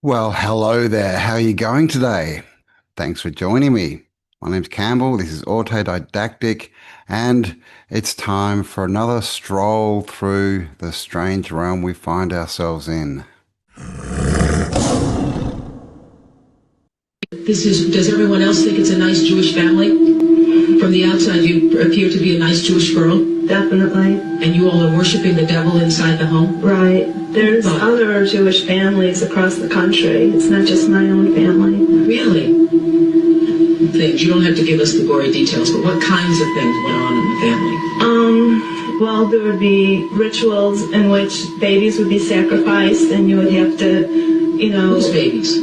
Well, hello there. How are you going today? Thanks for joining me. My name's Campbell. This is Autodidactic, and it's time for another stroll through the strange realm we find ourselves in. Does everyone else think it's a nice Jewish family? From the outside, you appear to be a nice Jewish girl, Definitely. and you all are worshiping the devil inside the home? Right. There's But- other Jewish families across the country. It's not just my own family. Really? Things. You don't have to give us the gory details, but what kinds of things went on in the family? Well, there would be rituals in which babies would be sacrificed, and you would have to, Whose babies?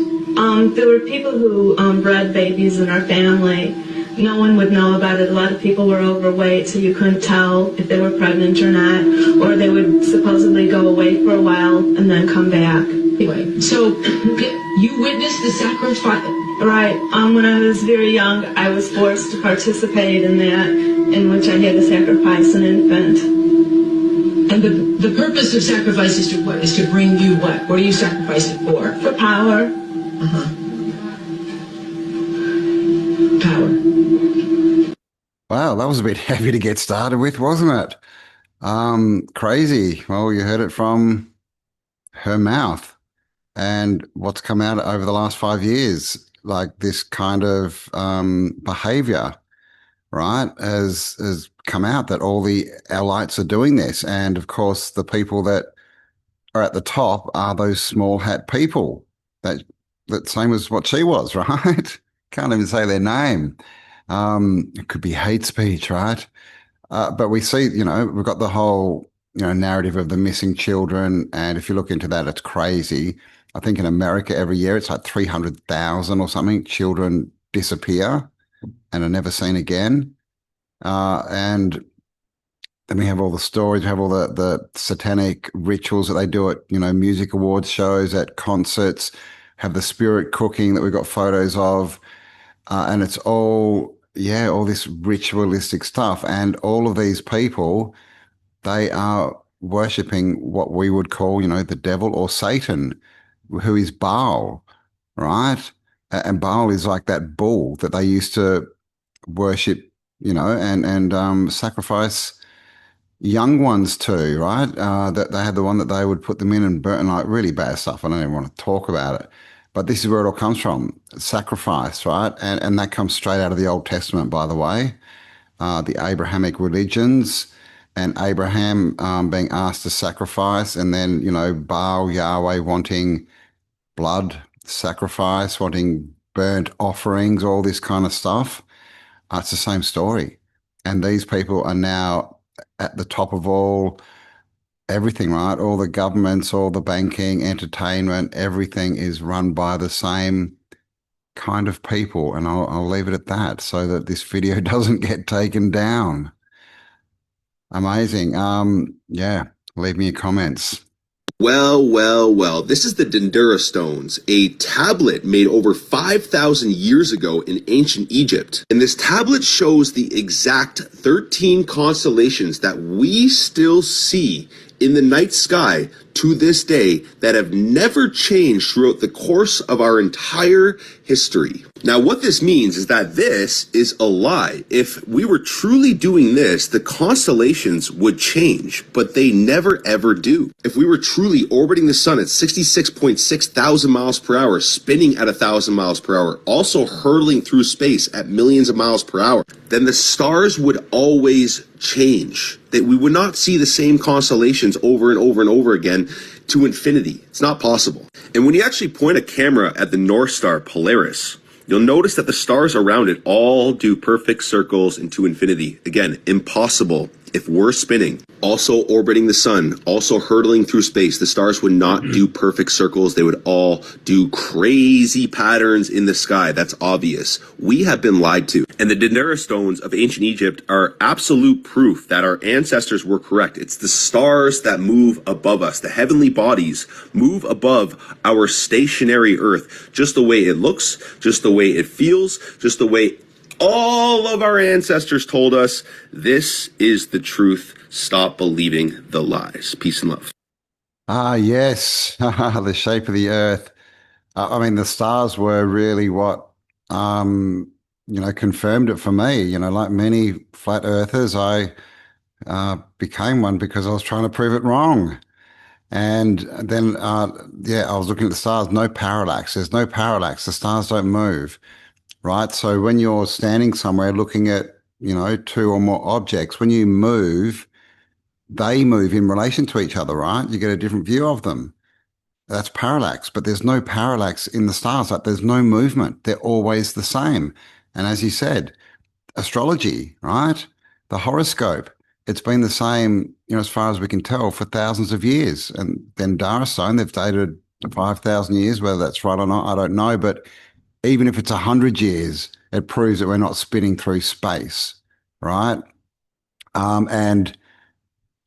there were people who bred babies in our family. No one would know about it. A lot of people were overweight, so you couldn't tell if they were pregnant or not. Or they would supposedly go away for a while and then come back. Anyway, so you witnessed the sacrifice? Right. When I was very young, I was forced to participate in that, in which I had to sacrifice an infant. And the purpose of sacrifice is to what? Is to bring you what? What do you sacrifice it for? For power. Uh-huh. Power. Wow, that was a bit heavy to get started with, wasn't it? Crazy. Well, you heard it from her mouth. And what's come out over the last 5 years, like this kind of behavior, right, has come out that all the elites are doing this. And of course, the people that are at the top are those small hat people that same as what she was, right? Can't even say their name. It could be hate speech, right? But we see, we've got the whole, narrative of the missing children. And if you look into that, it's crazy. I think in America every year it's like 300,000 or something children disappear and are never seen again. And then we have all the stories, we have all the satanic rituals that they do at, music awards shows, at concerts, have the spirit cooking that we've got photos of. And it's all, yeah, all this ritualistic stuff. And all of these people, they are worshipping what we would call, the devil or Satan, who is Baal, right? And Baal is like that bull that they used to worship, and sacrifice young ones too, right? That they had the one that they would put them in and burn, like really bad stuff. I don't even want to talk about it. But this is where it all comes from, sacrifice, right? And that comes straight out of the Old Testament, by the way, the Abrahamic religions, and Abraham being asked to sacrifice, and then, Baal, Yahweh wanting blood sacrifice, wanting burnt offerings, all this kind of stuff. It's the same story. And these people are now at the top of everything, right? All the governments, all the banking, entertainment, everything is run by the same kind of people. And I'll leave it at that so that this video doesn't get taken down. Amazing. Yeah, leave me your comments. Well. This is the Dendera stones, a tablet made over 5,000 years ago in ancient Egypt. And this tablet shows the exact 13 constellations that we still see in the night sky to this day that have never changed throughout the course of our entire history. Now, what this means is that this is a lie. If we were truly doing this, the constellations would change, but they never ever do. If we were truly orbiting the sun at 66.6 thousand miles per hour, spinning at 1,000 miles per hour, also hurtling through space at millions of miles per hour, then the stars would always change. That we would not see the same constellations over and over and over again to infinity. It's not possible. And when you actually point a camera at the North Star Polaris, you'll notice that the stars around it all do perfect circles into infinity. Again, impossible. If we're spinning, also orbiting the sun, also hurtling through space, the stars would not do perfect circles. They would all do crazy patterns in the sky. That's obvious. We have been lied to. And the Dendera stones of ancient Egypt are absolute proof that our ancestors were correct. It's the stars that move above us. The heavenly bodies move above our stationary earth, just the way it looks, just the way it feels, just the way all of our ancestors told us. This is the truth. Stop believing the lies. Peace and love. Ah, yes, the shape of the earth. I mean, the stars were really what, confirmed it for me. Like many flat earthers, I became one because I was trying to prove it wrong. And then, I was looking at the stars, no parallax. There's no parallax. The stars don't move, right? So when you're standing somewhere looking at, two or more objects, when you move, they move in relation to each other, right? You get a different view of them. That's parallax, but there's no parallax in the stars. Like there's no movement. They're always the same. And as you said, astrology, right? The horoscope, it's been the same, as far as we can tell, for thousands of years. And then Dara Stone, they've dated 5,000 years, whether that's right or not, I don't know. But even if it's 100 years, it proves that we're not spinning through space, right? And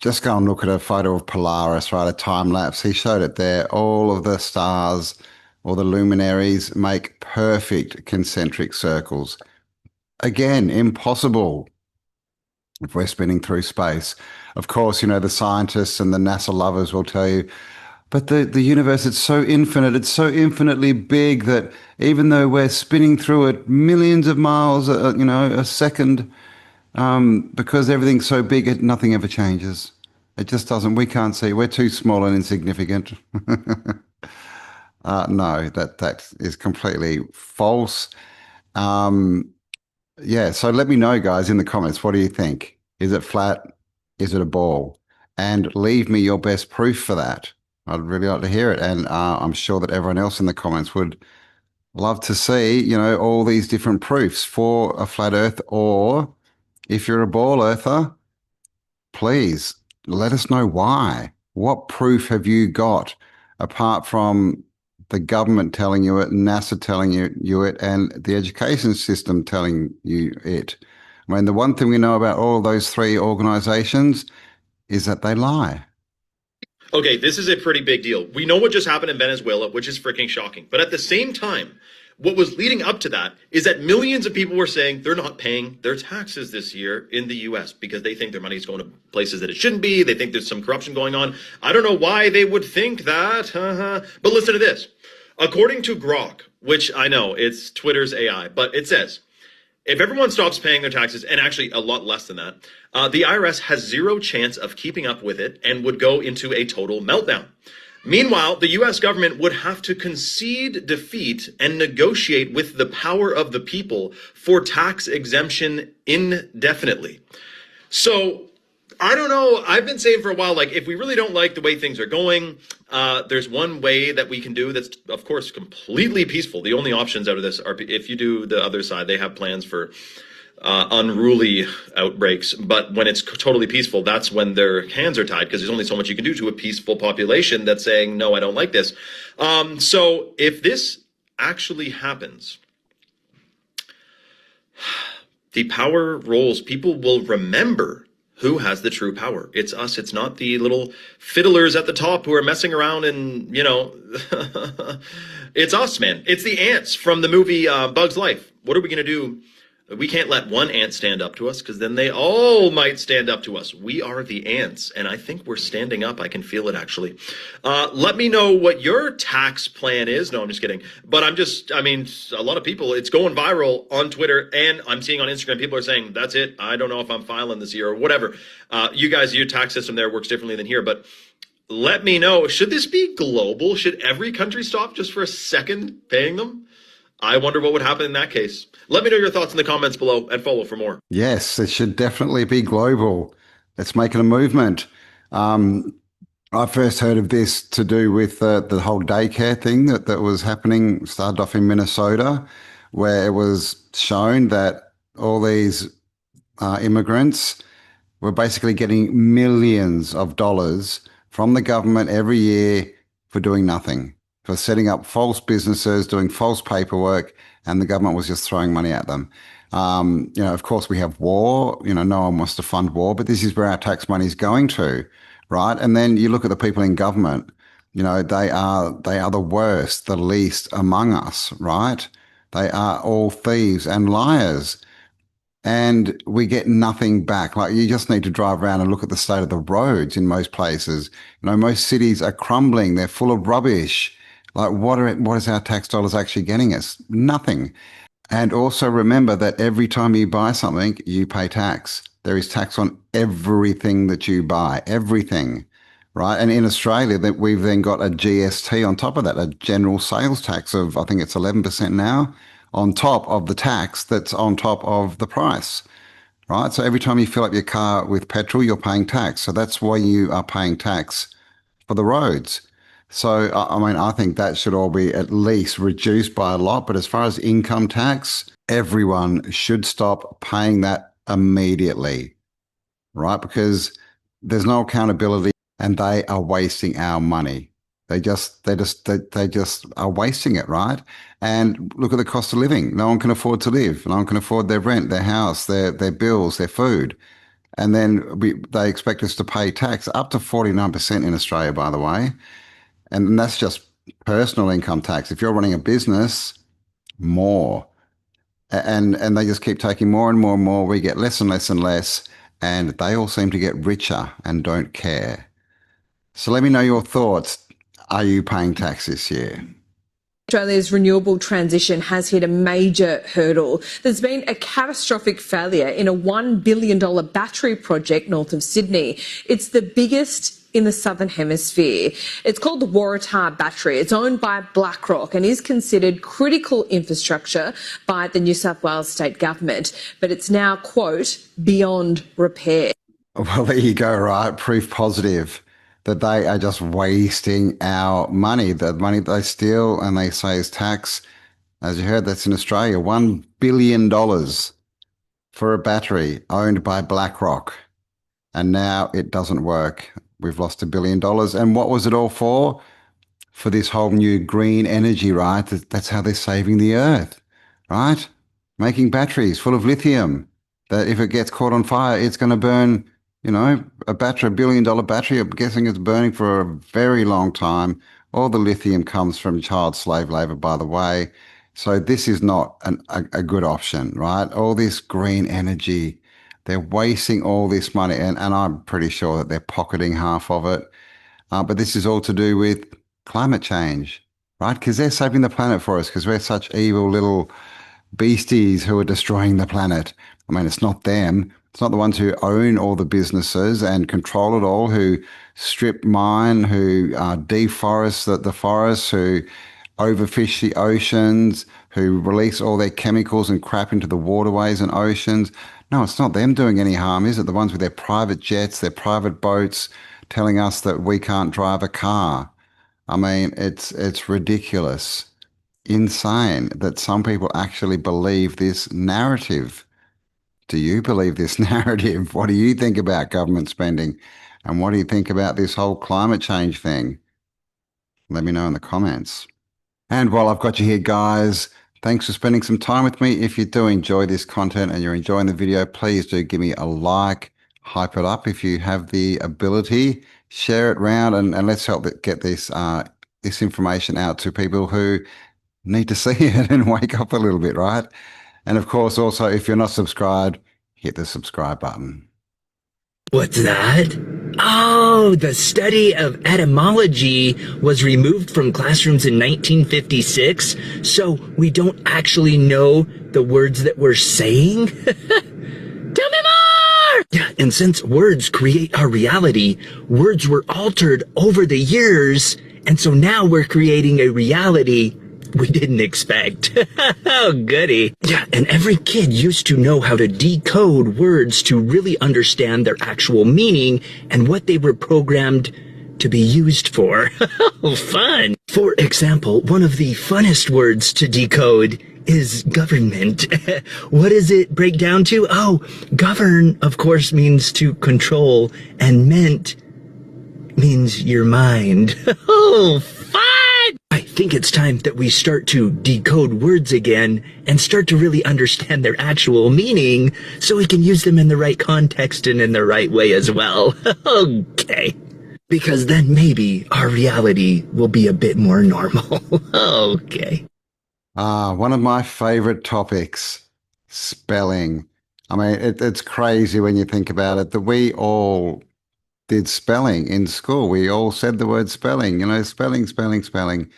just go and look at a photo of Polaris, right? A time lapse. He showed it there. All of the stars or the luminaries make perfect concentric circles. Again, impossible if we're spinning through space. Of course, the scientists and the NASA lovers will tell you, but the universe, it's so infinite, it's so infinitely big that even though we're spinning through it millions of miles, a second, because everything's so big, nothing ever changes. It just doesn't. We can't see. We're too small and insignificant. No, that is completely false. So let me know, guys, in the comments. What do you think? Is it flat? Is it a ball? And leave me your best proof for that. I'd really like to hear it. And I'm sure that everyone else in the comments would love to see, all these different proofs for a flat earth, or if you're a ball earther, please let us know why. What proof have you got apart from the government telling you it, NASA telling you it, and the education system telling you it? I mean, the one thing we know about all those three organizations is that they lie. Okay, this is a pretty big deal. We know what just happened in Venezuela, which is freaking shocking. But at the same time, what was leading up to that is that millions of people were saying they're not paying their taxes this year in the US because they think their money is going to places that it shouldn't be. They think there's some corruption going on. I don't know why they would think that. But listen to this. According to Grok, which I know it's Twitter's AI, but it says, if everyone stops paying their taxes, and actually a lot less than that, the IRS has zero chance of keeping up with it and would go into a total meltdown. Meanwhile, the U.S. government would have to concede defeat and negotiate with the power of the people for tax exemption indefinitely. So, I don't know. I've been saying for a while, like, if we really don't like the way things are going, there's one way that we can do that's, of course, completely peaceful. The only options out of this are if you do the other side, they have plans for unruly outbreaks. But when it's totally peaceful, that's when their hands are tied, because there's only so much you can do to a peaceful population that's saying, no, I don't like this. So if this actually happens, the power rolls, people will remember who has the true power. It's us. It's not the little fiddlers at the top who are messing around and, it's us, man. It's the ants from the movie Bug's Life. What are we going to do? We can't let one ant stand up to us, because then they all might stand up to us. We are the ants, and I think we're standing up. I can feel it, actually. Let me know what your tax plan is. No, I'm just kidding. But a lot of people, it's going viral on Twitter, and I'm seeing on Instagram, people are saying, that's it. I don't know if I'm filing this year or whatever. You guys, your tax system there works differently than here, but let me know. Should this be global? Should every country stop just for a second paying them? I wonder what would happen in that case. Let me know your thoughts in the comments below, and follow for more. Yes, it should definitely be global. Let's make it a movement. I first heard of this to do with the whole daycare thing that was happening, started off in Minnesota, where it was shown that all these immigrants were basically getting millions of dollars from the government every year for doing nothing, for setting up false businesses, doing false paperwork, and the government was just throwing money at them. Of course, we have war. No one wants to fund war, but this is where our tax money is going to, right? And then you look at the people in government. They are the worst, the least among us, right? They are all thieves and liars, and we get nothing back. Like, you just need to drive around and look at the state of the roads in most places. Most cities are crumbling. They're full of rubbish. Like, what is our tax dollars actually getting us? Nothing. And also remember that every time you buy something, you pay tax. There is tax on everything that you buy, everything, right? And in Australia, that we've then got a GST on top of that, a general sales tax of, I think it's 11% now, on top of the tax that's on top of the price, right? So every time you fill up your car with petrol, you're paying tax. So that's why you are paying tax for the roads. So, I mean, I think that should all be at least reduced by a lot. But as far as income tax, everyone should stop paying that immediately, right? Because there's no accountability and they are wasting our money. They just are wasting it, right? And look at the cost of living. No one can afford to live. No one can afford their rent, their house, their bills, their food. And then they expect us to pay tax up to 49% in Australia, by the way. And that's just personal income tax. If you're running a business, more. And they just keep taking more and more and more. We get less and less and less. And they all seem to get richer and don't care. So let me know your thoughts. Are you paying tax this year? Australia's renewable transition has hit a major hurdle. There's been a catastrophic failure in a $1 billion battery project north of Sydney. It's the biggest in the Southern Hemisphere. It's called the Waratah Battery. It's owned by BlackRock and is considered critical infrastructure by the New South Wales state government. But it's now, quote, beyond repair. Well, there you go, right? Proof positive that they are just wasting our money. The money they steal and they say is tax. As you heard, that's in Australia, $1 billion for a battery owned by BlackRock. And now it doesn't work. We've lost $1 billion. And what was it all for? For this whole new green energy, right? That's how they're saving the earth, right? Making batteries full of lithium that if it gets caught on fire, it's going to burn, you know, a $1 billion battery. I'm guessing it's burning for a very long time. All the lithium comes from child slave labor, by the way. So this is not a good option, right? All this green energy, they're wasting all this money, and I'm pretty sure that they're pocketing half of it. But this is all to do with climate change, right? Because they're saving the planet for us because we're such evil little beasties who are destroying the planet. I mean, it's not them. It's not the ones who own all the businesses and control it all, who strip mine, who deforest the forests, who overfish the oceans, who release all their chemicals and crap into the waterways and oceans. No, it's not them doing any harm, is it? The ones with their private jets, their private boats, telling us that we can't drive a car. I mean, it's ridiculous, insane that some people actually believe this narrative. Do you believe this narrative? What do you think about government spending? And what do you think about this whole climate change thing? Let me know in the comments. And while I've got you here, guys, thanks for spending some time with me. If you do enjoy this content and you're enjoying the video, please do give me a like, hype it up if you have the ability, share it around, and let's help get this information out to people who need to see it and wake up a little bit, right? And of course, also, if you're not subscribed, hit the subscribe button. What's that? Oh, the study of etymology was removed from classrooms in 1956, so we don't actually know the words that we're saying? Tell me more! Yeah, and since words create our reality, words were altered over the years, and so now we're creating a reality we didn't expect. Oh, goody. Yeah, and every kid used to know how to decode words to really understand their actual meaning and what they were programmed to be used for. Oh, fun. For example, one of the funnest words to decode is government. What does it break down to? Oh, govern, of course, means to control, and ment means your mind. Oh, fun! I think it's time that we start to decode words again and start to really understand their actual meaning so we can use them in the right context and in the right way as well. Okay. Because then maybe our reality will be a bit more normal. Okay. One of my favorite topics, spelling. I mean, it's crazy when you think about it that we all did spelling in school. We all said the word spelling, you know, spelling, spelling, spelling.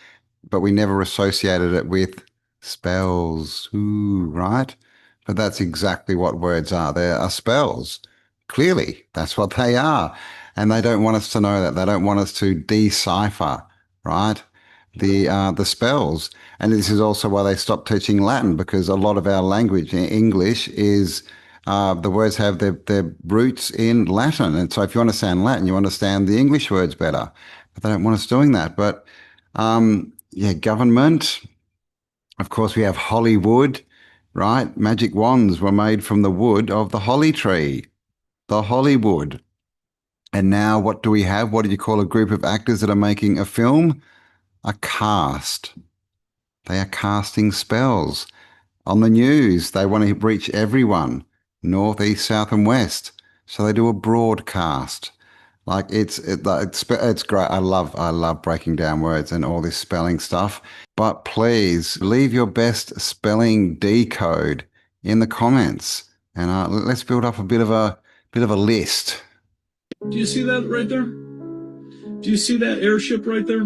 but we never associated it with spells. Ooh, right? But that's exactly what words are. They are spells. Clearly, that's what they are. And they don't want us to know that. They don't want us to decipher, right? The spells. And this is also why they stopped teaching Latin, because a lot of our language, English, is the words have their roots in Latin. And so if you understand Latin, you understand the English words better. But they don't want us doing that. But yeah, government. Of course, we have Hollywood, right? Magic wands were made from the wood of the holly tree, the Hollywood. And now what do we have? What do you call a group of actors that are making a film? A cast. They are casting spells. On the news, they want to reach everyone, north, east, south, and west. So they do a broadcast. Like it's great. I love breaking down words and all this spelling stuff. But please leave your best spelling decode in the comments, and let's build up a bit of a list. Do you see that right there? Do you see that airship right there?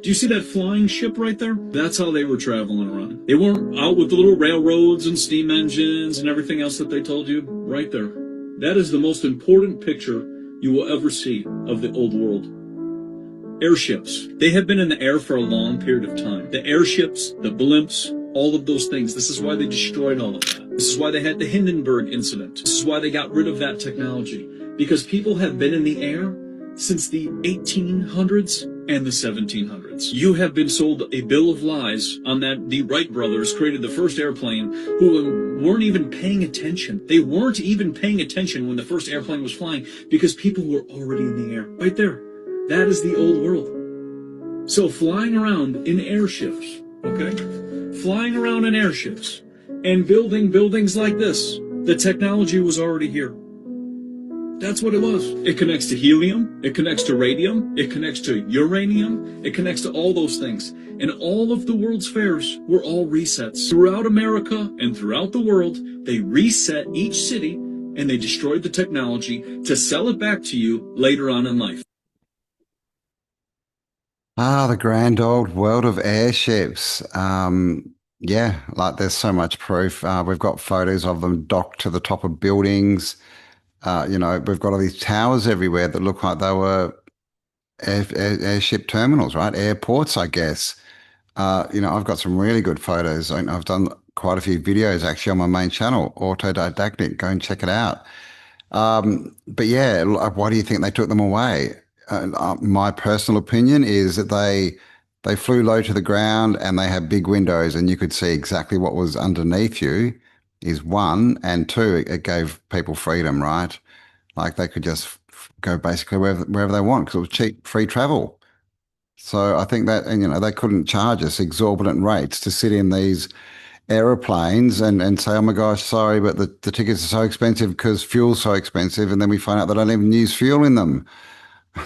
Do you see that flying ship right there? That's how they were traveling around. They weren't out with the little railroads and steam engines and everything else that they told you. Right there. That is the most important picture you will ever see of the old world. Airships. They have been in the air for a long period of time. The airships, the blimps, all of those things. This is why they destroyed all of that. This is why they had the Hindenburg incident. This is why they got rid of that technology. Because people have been in the air since the 1800s and the 1700s. You have been sold a bill of lies on that the Wright brothers created the first airplane, who weren't even paying attention. They weren't even paying attention when the first airplane was flying, because people were already in the air. Right there. That is the old world. So flying around in airships, okay? Flying around in airships and building buildings like this, the technology was already here. That's what it was. It connects to helium, it connects to radium, it connects to uranium, it connects to all those things. And all of the world's fairs were all resets. Throughout America and throughout the world, they reset each city and they destroyed the technology to sell it back to you later on in life. Ah, the grand old world of airships. Yeah, like there's so much proof. We've got photos of them docked to the top of buildings. You know, we've got all these towers everywhere that look like they were airship terminals, right? Airports, I guess. You know, I've got some really good photos. I've done quite a few videos actually on my main channel, Autodidactic. Go and check it out. But yeah, why do you think they took them away? My personal opinion is that they flew low to the ground and they had big windows and you could see exactly what was underneath you, is one, and two, it gave people freedom, right? Like they could just go basically wherever they want because it was cheap, free travel. So I think that, and you know, they couldn't charge us exorbitant rates to sit in these aeroplanes and say, oh my gosh, sorry, but the tickets are so expensive because fuel's so expensive, and then we find out they don't even use fuel in them.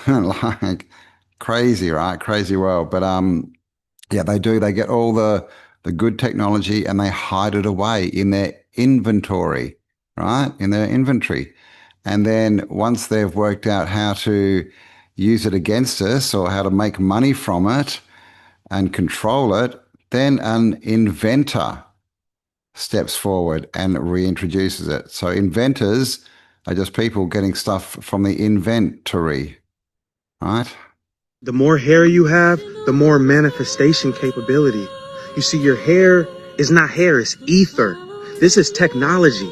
Like crazy, right? Crazy world. But yeah, they do. They get all the good technology and they hide it away in their inventory, right? In their inventory. And then once they've worked out how to use it against us or how to make money from it and control it, then an inventor steps forward and reintroduces it. So inventors are just people getting stuff from the inventory, right? The more hair you have, the more manifestation capability. You see, your hair is not hair, it's ether. This is technology.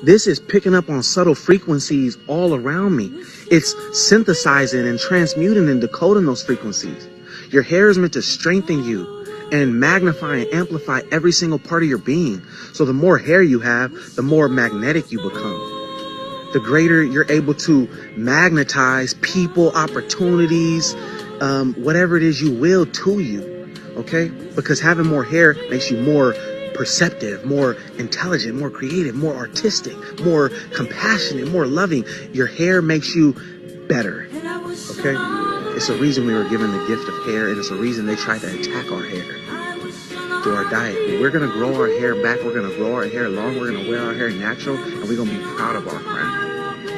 This is picking up on subtle frequencies all around me. It's synthesizing and transmuting and decoding those frequencies. Your hair is meant to strengthen you and magnify and amplify every single part of your being. So the more hair you have, the more magnetic you become. The greater you're able to magnetize people, opportunities, whatever it is you will to you. Okay? Because having more hair makes you more perceptive, more intelligent, more creative, more artistic, more compassionate, more loving. Your hair makes you better. Okay? It's a reason we were given the gift of hair, and it's a reason they tried to attack our hair through our diet. But we're going to grow our hair back. We're going to grow our hair long. We're going to wear our hair natural, and we're going to be proud of our crown.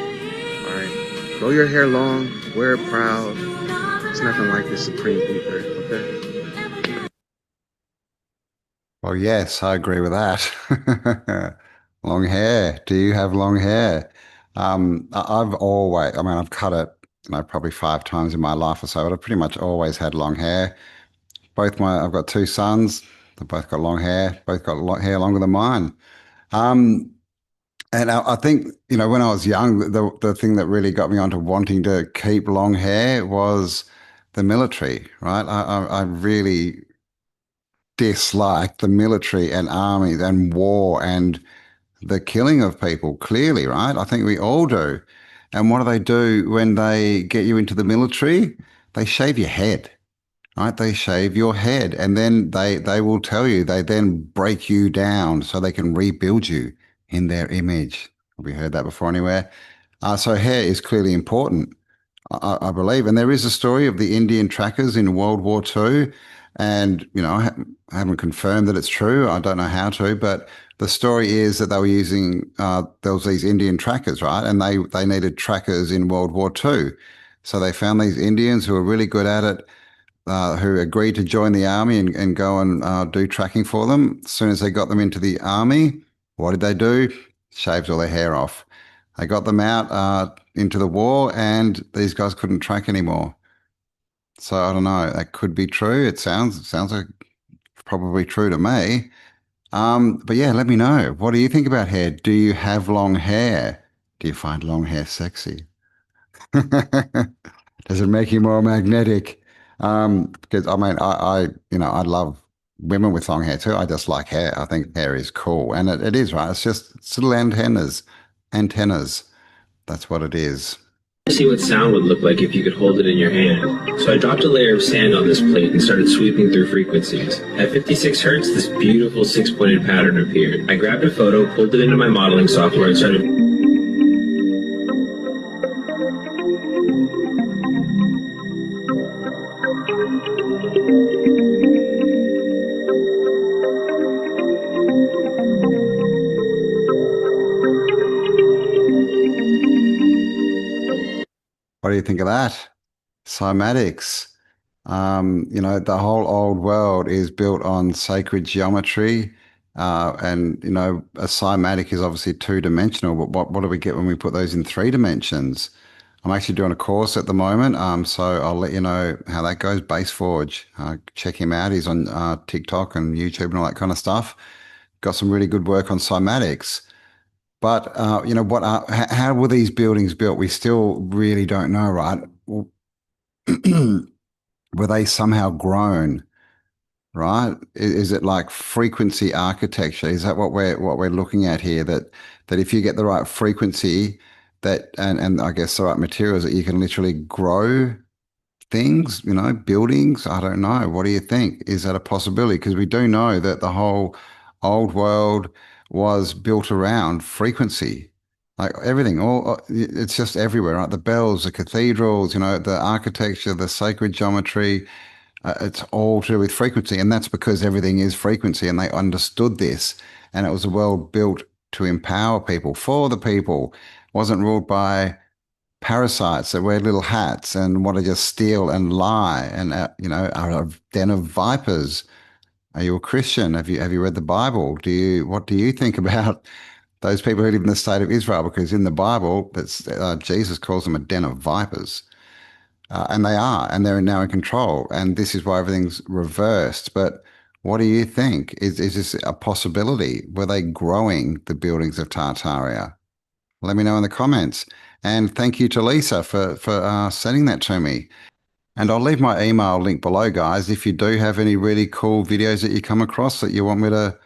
All right? Grow your hair long. Wear it proud. It's nothing like the Supreme Ether. Okay? Well, yes, I agree with that. Long hair. Do you have long hair? I've always, I mean, I've cut it, probably 5 times in my life or so, but I've pretty much always had long hair. I've got two sons. They've both got long hair, both got hair longer than mine. Um, and I think, when I was young, the thing that really got me onto wanting to keep long hair was the military, right? I really dislike the military and army and war and the killing of people, clearly, right? I think we all do. And what do when they get you into the military? They shave your head, right? They shave your head, and then they will tell you, they then break you down so they can rebuild you in their image. Have we heard that before anywhere? So hair is clearly important, I believe. And there is a story of the Indian trackers in World War II. And, I haven't confirmed that it's true. I don't know how to, but the story is that they were using, there was these Indian trackers, right? And they needed trackers in World War II. So they found these Indians who were really good at it, who agreed to join the army and go and do tracking for them. As soon as they got them into the army, what did they do? Shaved all their hair off. They got them out into the war, and these guys couldn't track anymore. So I don't know. That could be true. It sounds like probably true to me. But yeah, let me know. What do you think about hair? Do you have long hair? Do you find long hair sexy? Does it make you more magnetic? Because I mean, I love women with long hair too. I just like hair. I think hair is cool, and it is, right. It's little antennas. Antennas. That's what it is. See what sound would look like if you could hold it in your hand. So I dropped a layer of sand on this plate and started sweeping through frequencies. At 56 hertz, this beautiful 6-pointed pattern appeared. I grabbed a photo, pulled it into my modeling software, and started. What do you think of that? Cymatics. The whole old world is built on sacred geometry. And, a cymatic is obviously two-dimensional, but what do we get when we put those in 3 dimensions? I'm actually doing a course at the moment, so I'll let you know how that goes. Baseforge, check him out. He's on TikTok and YouTube and all that kind of stuff. Got some really good work on cymatics. But how were these buildings built? We still really don't know, right? Were they somehow grown, right? Is it like frequency architecture? Is that what we're looking at here? That if you get the right frequency, and I guess the right materials, that you can literally grow things, buildings. I don't know. What do you think? Is that a possibility? Because we do know that the whole old world was built around frequency, like everything. It's just everywhere, right? The bells, the cathedrals, the architecture, the sacred geometry. It's all to do with frequency, and that's because everything is frequency, and they understood this. And it was a world built to empower people, for the people. It wasn't ruled by parasites that wear little hats and want to just steal and lie and are a den of vipers. Are you a Christian? Have you read the Bible? What do you think about those people who live in the state of Israel? Because in the Bible, Jesus calls them a den of vipers. And they are, and they're now in control. And this is why everything's reversed. But what do you think? Is this a possibility? Were they growing the buildings of Tartaria? Let me know in the comments. And thank you to Lisa for sending that to me. And I'll leave my email link below, guys. If you do have any really cool videos that you come across that you want me to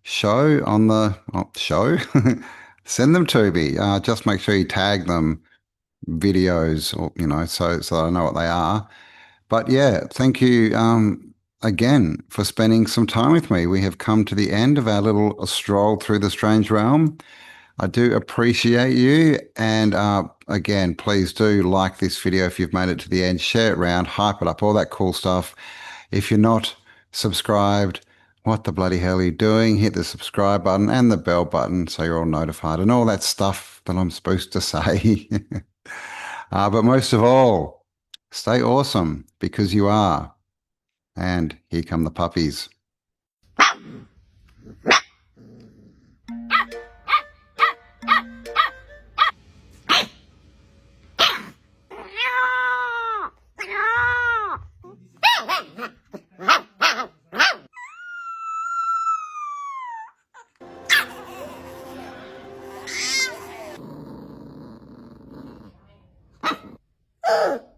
show on the show, send them to me. Just make sure you tag them videos, or so I know what they are. But yeah, thank you again for spending some time with me. We have come to the end of our little stroll through the strange realm. I do appreciate you. And again, please do like this video if you've made it to the end. Share it around, hype it up, all that cool stuff. If you're not subscribed, what the bloody hell are you doing? Hit the subscribe button and the bell button so you're all notified and all that stuff that I'm supposed to say. But most of all, stay awesome, because you are. And here come the puppies. Oh.